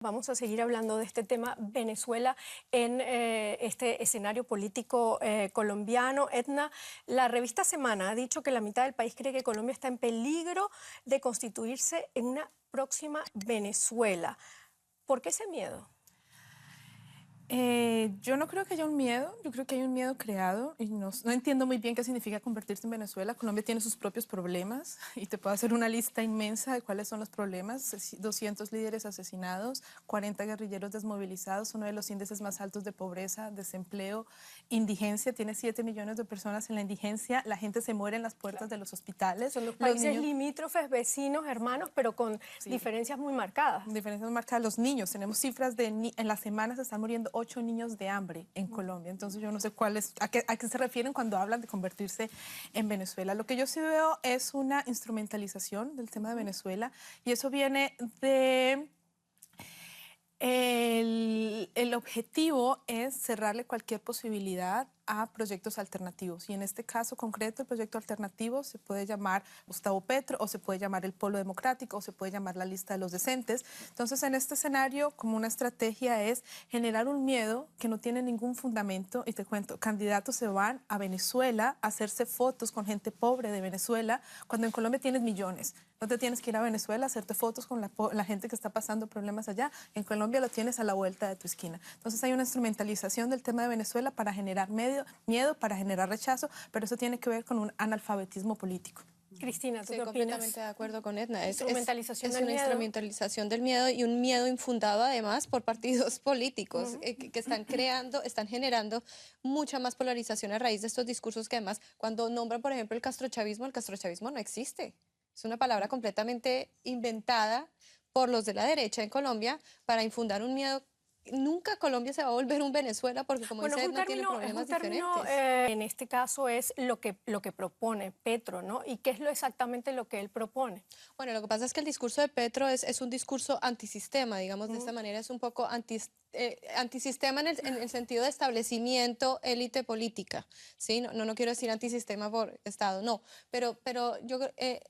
Vamos a seguir hablando de este tema Venezuela en este escenario político colombiano. Edna, la revista Semana ha dicho que la mitad del país cree que Colombia está en peligro de constituirse en una próxima Venezuela. ¿Por qué ese miedo? Yo no creo que haya un miedo, yo creo que hay un miedo creado y no entiendo muy bien qué significa convertirse en Venezuela. Colombia tiene sus propios problemas y te puedo hacer una lista inmensa de cuáles son los problemas. 200 líderes asesinados, 40 guerrilleros desmovilizados, uno de los índices más altos de pobreza, desempleo, indigencia. Tiene 7 millones de personas en la indigencia, la gente se muere en las puertas de los hospitales. Son los países limítrofes, vecinos, hermanos, pero con diferencias muy marcadas. Diferencias marcadas. Los niños, tenemos cifras de en la semana se están muriendo 8 niños de hambre en Colombia. Entonces yo no sé a qué se refieren cuando hablan de convertirse en Venezuela. Lo que yo sí veo es una instrumentalización del tema de Venezuela y eso viene de... El objetivo es cerrarle cualquier posibilidad a proyectos alternativos y en este caso concreto el proyecto alternativo se puede llamar Gustavo Petro o se puede llamar el Polo Democrático o se puede llamar la lista de los decentes. Entonces en este escenario como una estrategia es generar un miedo que no tiene ningún fundamento y te cuento, candidatos se van a Venezuela a hacerse fotos con gente pobre de Venezuela cuando en Colombia tienes millones. No te tienes que ir a Venezuela a hacerte fotos con la gente que está pasando problemas allá. En Colombia lo tienes a la vuelta de tu esquina. Entonces hay una instrumentalización del tema de Venezuela para generar miedo, para generar rechazo, pero eso tiene que ver con un analfabetismo político. Cristina, ¿tú qué opinas? Completamente de acuerdo con Edna. Es una instrumentalización del miedo y un miedo infundado además por partidos políticos que están generando mucha más polarización a raíz de estos discursos que además cuando nombran, por ejemplo, el castrochavismo no existe. Es una palabra completamente inventada por los de la derecha en Colombia para infundar un miedo. Nunca Colombia se va a volver un Venezuela porque, como dice Edna, tiene problemas diferentes. En este caso es lo que propone Petro, ¿no? ¿Y qué es exactamente lo que él propone? Bueno, lo que pasa es que el discurso de Petro es un discurso antisistema, digamos de esta manera, es un poco antisistema en el sentido de establecimiento, élite política, ¿sí? No quiero decir antisistema por Estado, no, pero yo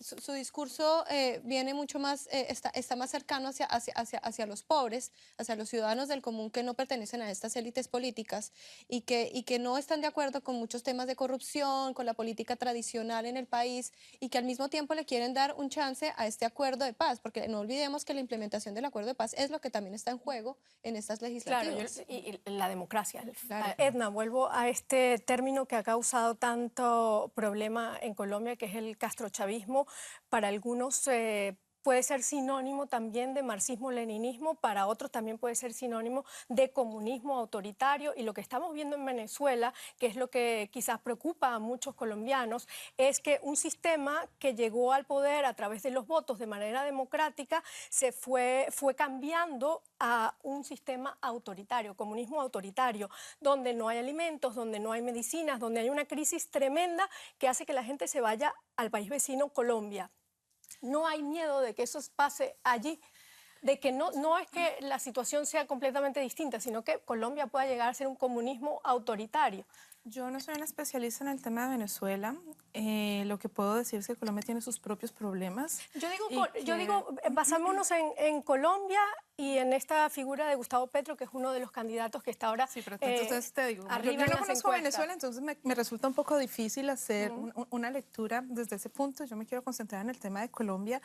su discurso viene mucho más, está más cercano hacia los pobres, hacia los ciudadanos del común que no pertenecen a estas élites políticas y que no están de acuerdo con muchos temas de corrupción, con la política tradicional en el país y que al mismo tiempo le quieren dar un chance a este acuerdo de paz, porque no olvidemos que la implementación del acuerdo de paz es lo que también está en juego en estas legislativas. Claro, y la democracia. Claro. Edna, vuelvo a este término que ha causado tanto problema en Colombia, que es el castrochavismo. Para algunos puede ser sinónimo también de marxismo-leninismo, para otros también puede ser sinónimo de comunismo autoritario. Y lo que estamos viendo en Venezuela, que es lo que quizás preocupa a muchos colombianos, es que un sistema que llegó al poder a través de los votos de manera democrática fue cambiando a un sistema autoritario, comunismo autoritario, donde no hay alimentos, donde no hay medicinas, donde hay una crisis tremenda que hace que la gente se vaya al país vecino, Colombia. No hay miedo de que eso pase allí, de que no es que la situación sea completamente distinta, sino que Colombia pueda llegar a ser un comunismo autoritario. Yo no soy una especialista en el tema de Venezuela. Lo que puedo decir es que Colombia tiene sus propios problemas. Yo digo basámonos en Colombia y en esta figura de Gustavo Petro, que es uno de los candidatos que está ahora sí, pero entonces te digo, yo no conozco encuestas. Venezuela, entonces me resulta un poco difícil hacer una lectura desde ese punto. Yo me quiero concentrar en el tema de Colombia.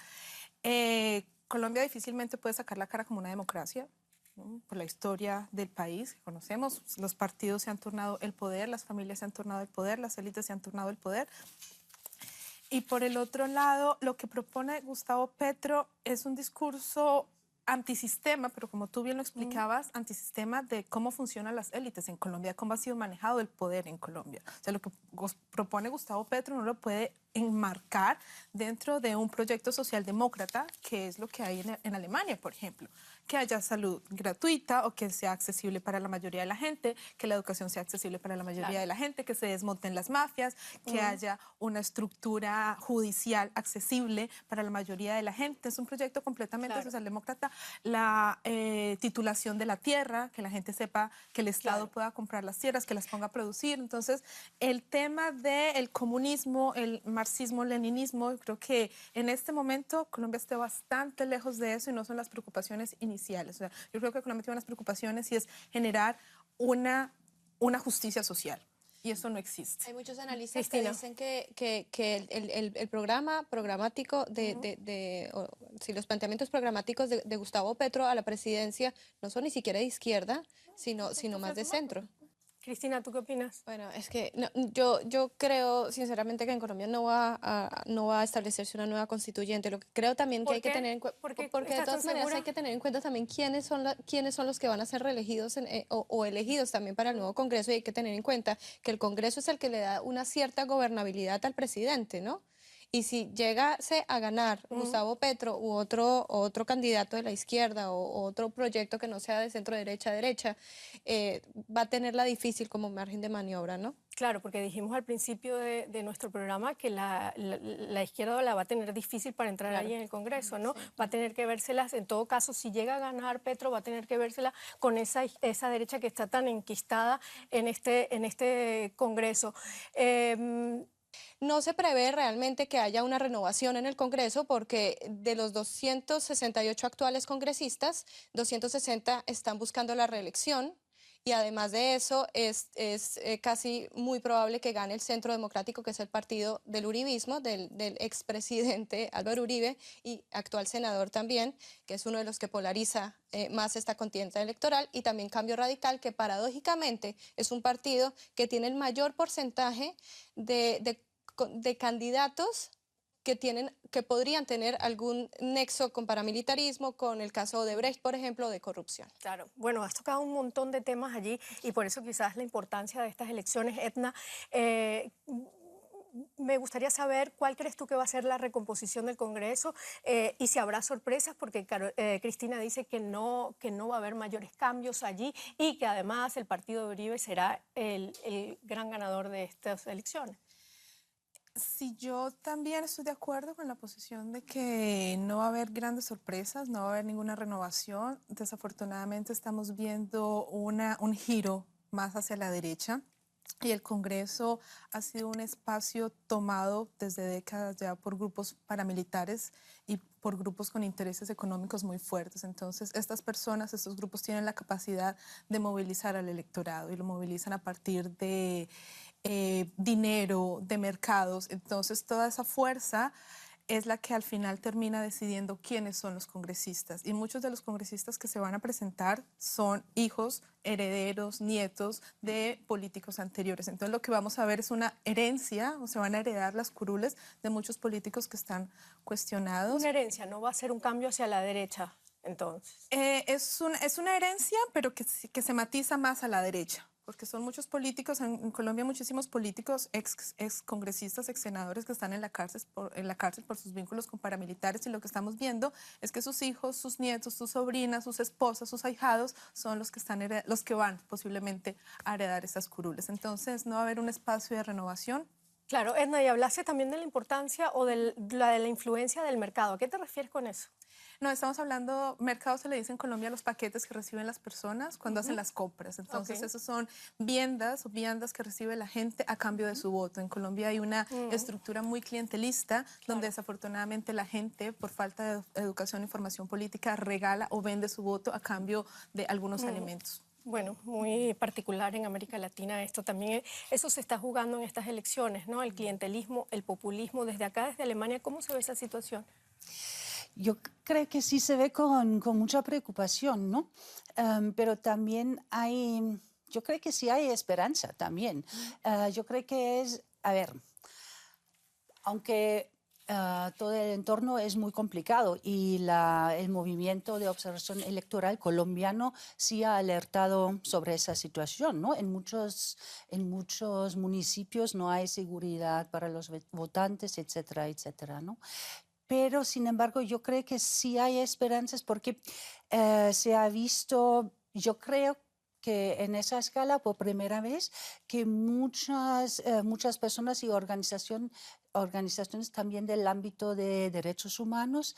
Colombia difícilmente puede sacar la cara como una democracia, ¿no? Por la historia del país que conocemos. Los partidos se han turnado el poder, las familias se han turnado el poder, las élites se han turnado el poder. Y por el otro lado, lo que propone Gustavo Petro es un discurso antisistema, pero como tú bien lo explicabas, antisistema de cómo funcionan las élites en Colombia, cómo ha sido manejado el poder en Colombia. O sea, lo que propone Gustavo Petro no lo puede enmarcar dentro de un proyecto socialdemócrata, que es lo que hay en Alemania, por ejemplo, que haya salud gratuita o que sea accesible para la mayoría de la gente, que la educación sea accesible para la mayoría de la gente, que se desmonten las mafias, que haya una estructura judicial accesible para la mayoría de la gente. Es un proyecto completamente socialdemócrata. La titulación de la tierra, que la gente sepa que el Estado pueda comprar las tierras, que las ponga a producir. Entonces, el tema del comunismo, el marxismo-leninismo. Creo que en este momento Colombia está bastante lejos de eso y no son las preocupaciones iniciales. O sea, yo creo que Colombia tiene unas preocupaciones y es generar una justicia social. Y eso no existe. Hay muchos analistas Cristina. que dicen que el programa programático si los planteamientos programáticos de Gustavo Petro a la presidencia no son ni siquiera de izquierda, sino más de centro. Cristina, ¿tú qué opinas? Bueno, es que yo creo sinceramente que en Colombia no va a establecerse una nueva constituyente. Lo que creo también que ¿Por hay que qué? tener en cuenta, ¿Por qué porque de estás todas tan maneras segura? hay que tener en cuenta también quiénes son los que van a ser reelegidos o elegidos también para el nuevo Congreso, y hay que tener en cuenta que el Congreso es el que le da una cierta gobernabilidad al presidente, ¿no? Y si llegase a ganar Gustavo Petro u otro candidato de la izquierda o otro proyecto que no sea de centro derecha, va a tenerla difícil como margen de maniobra, ¿no? Claro, porque dijimos al principio de nuestro programa que la izquierda la va a tener difícil para entrar Claro. ahí en el Congreso, ¿no? Va a tener que vérselas, en todo caso, si llega a ganar Petro, va a tener que vérsela con esa derecha que está tan enquistada en este Congreso. No se prevé realmente que haya una renovación en el Congreso porque de los 268 actuales congresistas, 260 están buscando la reelección. Y además de eso, es casi muy probable que gane el Centro Democrático, que es el partido del uribismo, del expresidente Álvaro Uribe y actual senador también, que es uno de los que polariza más esta contienda electoral, y también Cambio Radical, que paradójicamente es un partido que tiene el mayor porcentaje de candidatos que podrían tener algún nexo con paramilitarismo, con el caso de Brecht, por ejemplo, de corrupción. Claro, bueno, has tocado un montón de temas allí y por eso quizás la importancia de estas elecciones, Edna. Me gustaría saber cuál crees tú que va a ser la recomposición del Congreso y si habrá sorpresas, porque Cristina dice que no va a haber mayores cambios allí y que además el partido de Uribe será el gran ganador de estas elecciones. Sí, yo también estoy de acuerdo con la posición de que no va a haber grandes sorpresas, no va a haber ninguna renovación. Desafortunadamente estamos viendo un giro más hacia la derecha y el Congreso ha sido un espacio tomado desde décadas ya por grupos paramilitares y por grupos con intereses económicos muy fuertes. Entonces, estas personas, estos grupos tienen la capacidad de movilizar al electorado y lo movilizan a partir de dinero, de mercados. Entonces, toda esa fuerza es la que al final termina decidiendo quiénes son los congresistas. Y muchos de los congresistas que se van a presentar son hijos, herederos, nietos de políticos anteriores. Entonces lo que vamos a ver es una herencia, o se van a heredar las curules de muchos políticos que están cuestionados. Una herencia, no va a ser un cambio hacia la derecha, entonces. Es una herencia, pero que se matiza más a la derecha. Porque son muchos políticos, en Colombia muchísimos políticos, ex congresistas, ex senadores que están en la cárcel por sus vínculos con paramilitares, y lo que estamos viendo es que sus hijos, sus nietos, sus sobrinas, sus esposas, sus ahijados son los que van posiblemente a heredar esas curules. Entonces no va a haber un espacio de renovación. Claro, Edna, y hablaste también de la importancia o de la influencia del mercado. ¿A qué te refieres con eso? No, estamos hablando, mercado se le dice en Colombia a los paquetes que reciben las personas cuando hacen las compras. Entonces, esos son viandas que recibe la gente a cambio de su voto. En Colombia hay una estructura muy clientelista donde desafortunadamente la gente, por falta de educación e información política, regala o vende su voto a cambio de algunos alimentos. Bueno, muy particular en América Latina esto también. Eso se está jugando en estas elecciones, ¿no? El clientelismo, el populismo. Desde acá, desde Alemania, ¿cómo se ve esa situación? Yo creo que sí se ve con mucha preocupación, ¿no? Pero también yo creo que sí hay esperanza también. Yo creo que a ver, aunque todo el entorno es muy complicado y el movimiento de observación electoral colombiano sí ha alertado sobre esa situación, ¿no? En muchos municipios no hay seguridad para los votantes, etcétera, etcétera, ¿no? Pero, sin embargo, yo creo que sí hay esperanzas porque se ha visto, yo creo que en esa escala, por primera vez, que muchas personas y organizaciones organizaciones también del ámbito de derechos humanos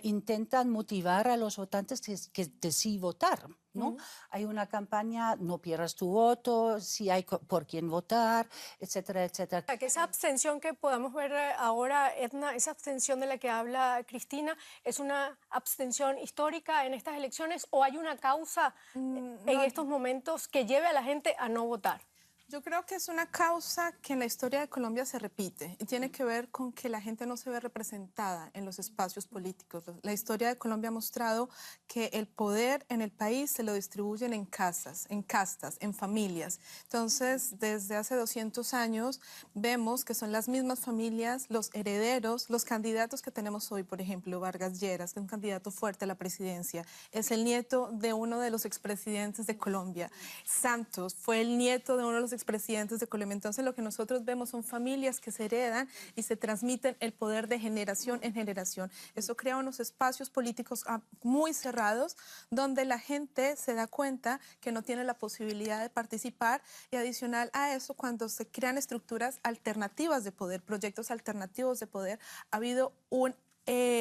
intentan motivar a los votantes de sí votar, ¿no? Hay una campaña, no pierdas tu voto, si hay por quién votar, etcétera, etcétera. O sea, que esa abstención que podamos ver ahora, Edna, esa abstención de la que habla Cristina, ¿es una abstención histórica en estas elecciones o hay una causa en estos momentos que lleve a la gente a no votar? Yo creo que es una causa que en la historia de Colombia se repite y tiene que ver con que la gente no se ve representada en los espacios políticos. La historia de Colombia ha mostrado que el poder en el país se lo distribuyen en casas, en castas, en familias. Entonces, desde hace 200 años vemos que son las mismas familias, los herederos, los candidatos que tenemos hoy, por ejemplo, Vargas Lleras, que es un candidato fuerte a la presidencia, es el nieto de uno de los expresidentes de Colombia. Santos fue el nieto de uno de los expresidentes de Colombia. Entonces lo que nosotros vemos son familias que se heredan y se transmiten el poder de generación en generación. Eso crea unos espacios políticos muy cerrados donde la gente se da cuenta que no tiene la posibilidad de participar y adicional a eso, cuando se crean estructuras alternativas de poder, proyectos alternativos de poder, ha habido un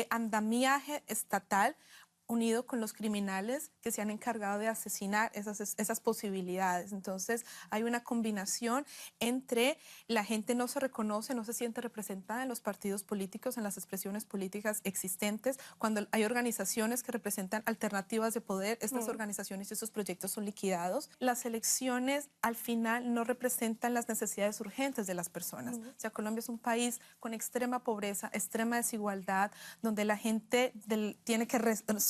andamiaje estatal unido con los criminales que se han encargado de asesinar esas posibilidades. Entonces hay una combinación entre la gente no se reconoce, no se siente representada en los partidos políticos, en las expresiones políticas existentes. Cuando hay organizaciones que representan alternativas de poder, estas organizaciones y estos proyectos son liquidados. Las elecciones al final no representan las necesidades urgentes de las personas. O sea, Colombia es un país con extrema pobreza, extrema desigualdad, donde la gente tiene que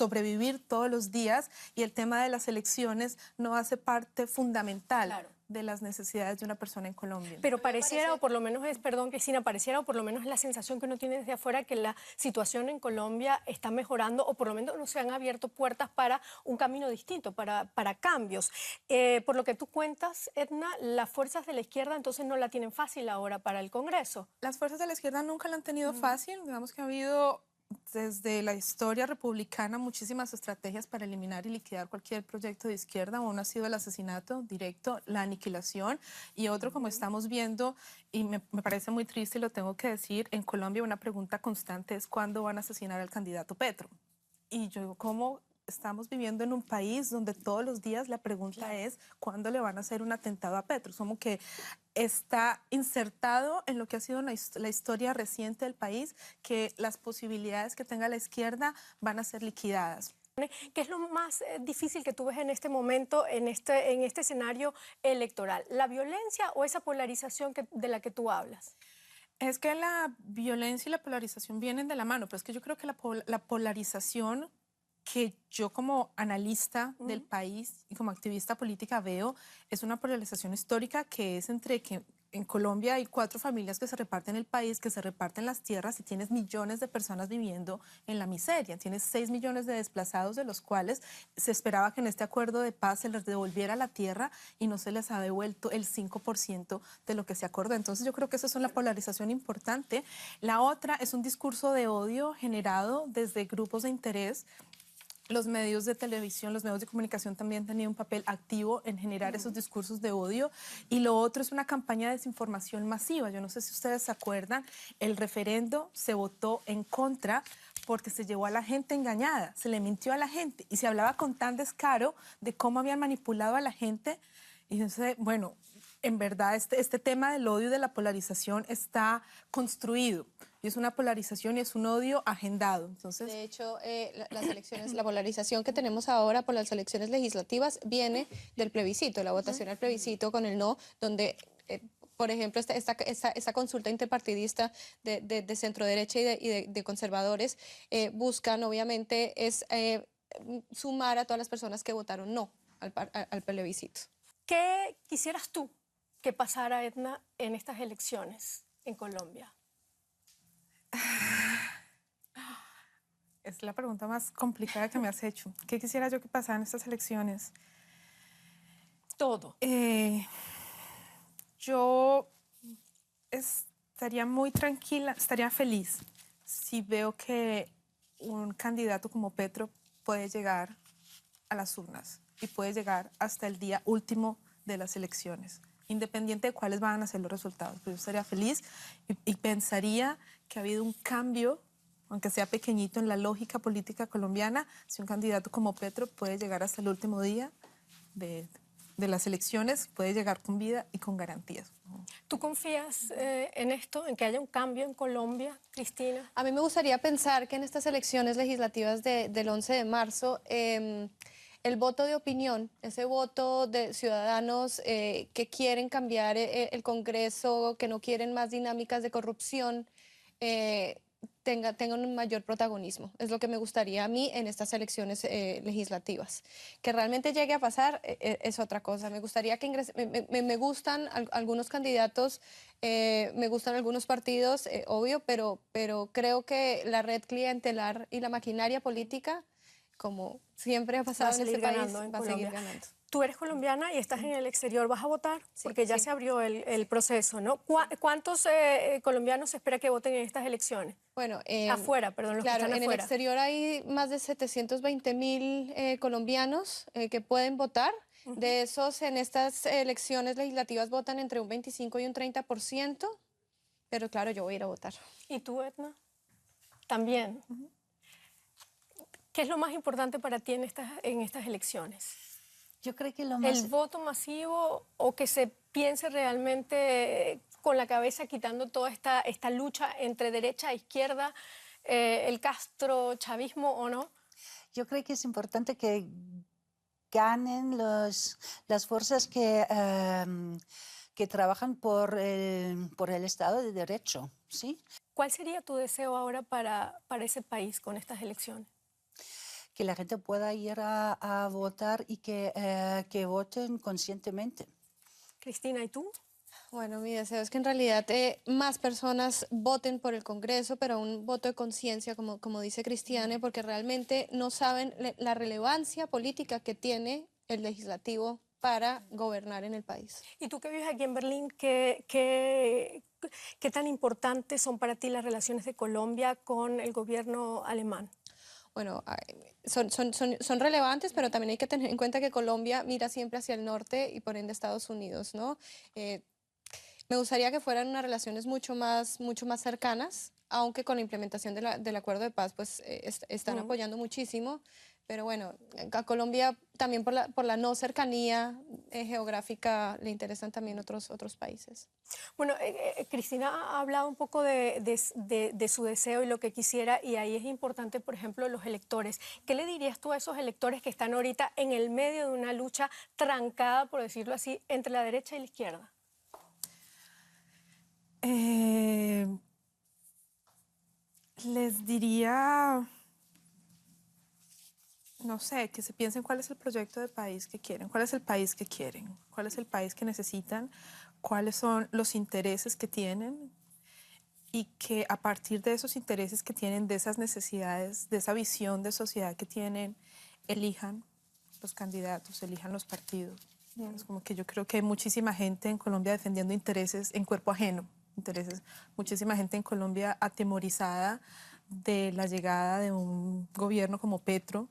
sobrevivir todos los días y el tema de las elecciones no hace parte fundamental de las necesidades de una persona en Colombia. Pero pareciera, o por lo menos es, perdón Cristina, pareciera o por lo menos es la sensación que uno tiene desde afuera que la situación en Colombia está mejorando o por lo menos no se han abierto puertas para un camino distinto, para cambios. Por lo que tú cuentas, Edna, las fuerzas de la izquierda entonces no la tienen fácil ahora para el Congreso. Las fuerzas de la izquierda nunca la han tenido fácil, digamos que ha habido desde la historia republicana muchísimas estrategias para eliminar y liquidar cualquier proyecto de izquierda. Uno ha sido el asesinato directo, la aniquilación, y otro, como estamos viendo, y me parece muy triste y lo tengo que decir, en Colombia una pregunta constante es ¿cuándo van a asesinar al candidato Petro? Y yo digo, ¿cómo estamos viviendo en un país donde todos los días la pregunta es ¿cuándo le van a hacer un atentado a Petro? Como que está insertado en lo que ha sido la historia reciente del país, que las posibilidades que tenga la izquierda van a ser liquidadas. ¿Qué es lo más difícil que tú ves en este momento, en este escenario electoral? ¿La violencia o esa polarización de la que tú hablas? Es que la violencia y la polarización vienen de la mano, pero es que yo creo que la polarización que yo como analista del país y como activista política veo es una polarización histórica que es entre que en Colombia hay 4 familias que se reparten el país, que se reparten las tierras y tienes millones de personas viviendo en la miseria. Tienes 6 millones de desplazados de los cuales se esperaba que en este acuerdo de paz se les devolviera la tierra y no se les ha devuelto el 5% de lo que se acordó. Entonces yo creo que esa es una polarización importante. La otra es un discurso de odio generado desde grupos de interés. Los medios de televisión, los medios de comunicación también han tenido un papel activo en generar esos discursos de odio. Y lo otro es una campaña de desinformación masiva. Yo no sé si ustedes se acuerdan, el referendo se votó en contra porque se llevó a la gente engañada, se le mintió a la gente y se hablaba con tan descaro de cómo habían manipulado a la gente. Y entonces, bueno, en verdad este tema del odio y de la polarización está construido. Y es una polarización y es un odio agendado. Entonces, de hecho, las elecciones, la polarización que tenemos ahora por las elecciones legislativas viene del plebiscito, la votación al plebiscito con el no, donde por ejemplo, esta consulta interpartidista de centro derecha y de conservadores buscan, obviamente, es sumar a todas las personas que votaron no al plebiscito. ¿Qué quisieras tú que pasara, Edna, en estas elecciones en Colombia? Es la pregunta más complicada que me has hecho. ¿Qué quisiera yo que pasara en estas elecciones? Todo. Yo estaría muy tranquila, estaría feliz si veo que un candidato como Petro puede llegar a las urnas y puede llegar hasta el día último de las elecciones. independiente de cuáles van a ser los resultados. Pero yo estaría feliz y pensaría que ha habido un cambio, aunque sea pequeñito, en la lógica política colombiana, si un candidato como Petro puede llegar hasta el último día de las elecciones, puede llegar con vida y con garantías. ¿Tú confías en esto, en que haya un cambio en Colombia, Cristina? A mí me gustaría pensar que en estas elecciones legislativas del 11 de marzo, el voto de opinión, ese voto de ciudadanos que quieren cambiar el Congreso, que no quieren más dinámicas de corrupción, tenga un mayor protagonismo. Es lo que me gustaría a mí en estas elecciones legislativas. Que realmente llegue a pasar es otra cosa. Me gustaría que me gustan algunos candidatos, me gustan algunos partidos, obvio, pero creo que la red clientelar y la maquinaria política, como siempre ha pasado en este país, va a seguir ganando. Tú eres colombiana y estás en el exterior, ¿vas a votar? Sí, porque ya sí. se abrió el proceso, ¿no? ¿Cuántos colombianos se espera que voten en estas elecciones? Bueno, Afuera, perdón, los claro, que están en el afuera. exterior hay más de 720.000 colombianos que pueden votar. De esos, en estas elecciones legislativas votan entre un 25 y un 30%, pero claro, yo voy a ir a votar. ¿Y tú, Edna? También. ¿Qué es lo más importante para ti en estas elecciones? Yo creo que lo más... ¿El voto masivo o que se piense realmente con la cabeza quitando toda esta lucha entre derecha e izquierda, el castrochavismo o no? Yo creo que es importante que ganen las fuerzas que trabajan por el Estado de Derecho, ¿sí? ¿Cuál sería tu deseo ahora para ese país con estas elecciones? Que la gente pueda ir a votar y que voten conscientemente. Cristina, ¿y tú? Bueno, mi deseo es que en realidad más personas voten por el Congreso, pero un voto de conciencia, como dice Cristiane, porque realmente no saben la relevancia política que tiene el legislativo para gobernar en el país. Y tú que vives aquí en Berlín, ¿qué tan importantes son para ti las relaciones de Colombia con el gobierno alemán? Bueno, son relevantes, pero también hay que tener en cuenta que Colombia mira siempre hacia el norte y por ende Estados Unidos, ¿no? Me gustaría que fueran unas relaciones mucho más cercanas, aunque con la implementación del acuerdo de paz pues están apoyando muchísimo. Pero bueno, a Colombia también por la no cercanía geográfica le interesan también otros países. Bueno, Cristina ha hablado un poco de su deseo y lo que quisiera, y ahí es importante, por ejemplo, los electores. ¿Qué le dirías tú a esos electores que están ahorita en el medio de una lucha trancada, por decirlo así, entre la derecha y la izquierda? Les diría, no sé, que se piensen cuál es el proyecto de país que quieren, cuál es el país que quieren, cuál es el país que necesitan, cuáles son los intereses que tienen y que a partir de esos intereses que tienen, de esas necesidades, de esa visión de sociedad que tienen, elijan los candidatos, elijan los partidos. Es como que yo creo que hay muchísima gente en Colombia defendiendo intereses en cuerpo ajeno. Muchísima gente en Colombia atemorizada de la llegada de un gobierno como Petro,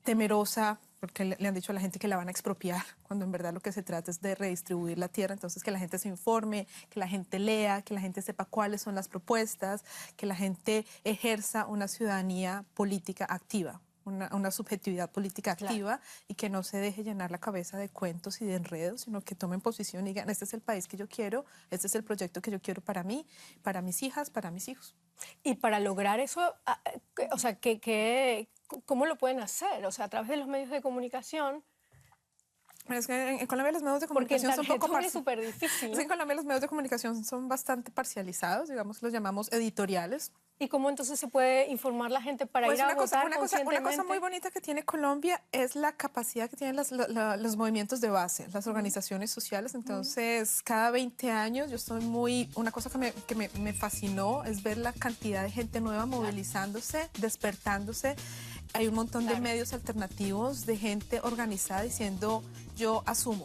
temerosa porque le han dicho a la gente que la van a expropiar, cuando en verdad lo que se trata es de redistribuir la tierra. Entonces, que la gente se informe, que la gente lea, que la gente sepa cuáles son las propuestas, que la gente ejerza una ciudadanía política activa, una subjetividad política activa, y que no se deje llenar la cabeza de cuentos y de enredos, sino que tomen posición y digan, este es el país que yo quiero, este es el proyecto que yo quiero para mí, para mis hijas, para mis hijos. Y para lograr eso, o sea, ¿cómo lo pueden hacer? O sea, a través de los medios de comunicación. Es que en Colombia los medios de comunicación son poco es súper difícil, ¿no? En Colombia los medios de comunicación son bastante parcializados, digamos, los llamamos editoriales. ¿Y cómo entonces se puede informar la gente para ir a votar conscientemente? Una cosa muy bonita que tiene Colombia es la capacidad que tienen los movimientos de base, las organizaciones sociales. Entonces, cada 20 años yo estoy una cosa que me fascinó es ver la cantidad de gente nueva movilizándose, despertándose. Hay un montón de medios alternativos, de gente organizada diciendo, yo asumo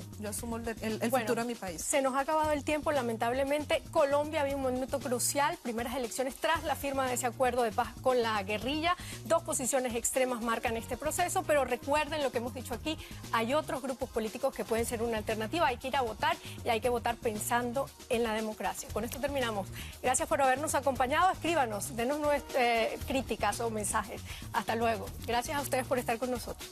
el Bueno, futuro de mi país. Se nos ha acabado el tiempo, lamentablemente. Colombia había un momento crucial, primeras elecciones tras la firma de ese acuerdo de paz con la guerrilla. Dos posiciones extremas marcan este proceso, pero recuerden lo que hemos dicho aquí, hay otros grupos políticos que pueden ser una alternativa. Hay que ir a votar y hay que votar pensando en la democracia. Con esto terminamos. Gracias por habernos acompañado. Escríbanos, denos críticas o mensajes. Hasta luego. Gracias a ustedes por estar con nosotros.